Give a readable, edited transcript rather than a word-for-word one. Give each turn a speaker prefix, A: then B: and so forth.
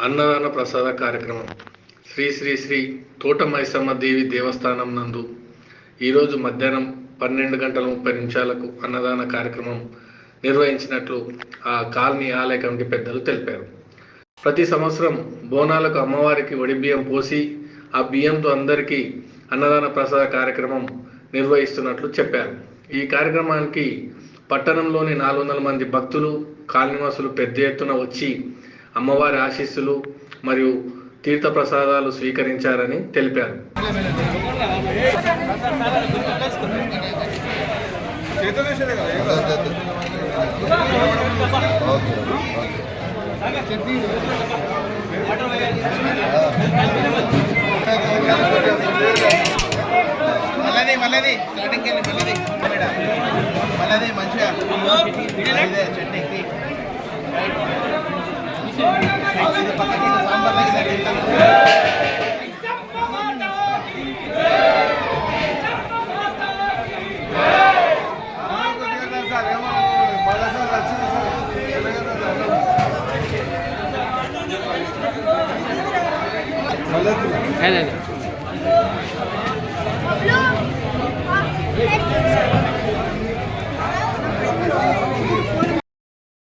A: అన్నదాన ప్రసాద కార్యక్రమం శ్రీ శ్రీ శ్రీ తోట మైసమ్మ దేవి దేవస్థానం నందు ఈరోజు మధ్యాహ్నం 12:30 అన్నదాన కార్యక్రమం నిర్వహించినట్లు ఆ కాలనీ ఆలయ కమిటీ పెద్దలు తెలిపారు. ప్రతి సంవత్సరం బోనాలకు అమ్మవారికి వడి బియ్యం పోసి ఆ బియ్యంతో అందరికీ అన్నదాన ప్రసాద కార్యక్రమం నిర్వహిస్తున్నట్లు చెప్పారు. ఈ కార్యక్రమానికి పట్టణంలోని 400 మంది భక్తులు కాలనీవాసులు పెద్ద ఎత్తున వచ్చి అమ్మవారి ఆశీస్సులు మరియు తీర్థ ప్రసాదాలు స్వీకరించారని తెలిపారు.
B: మళ్ళీ మంచిగా చట్నీ పక్కకి సాంబార్
C: है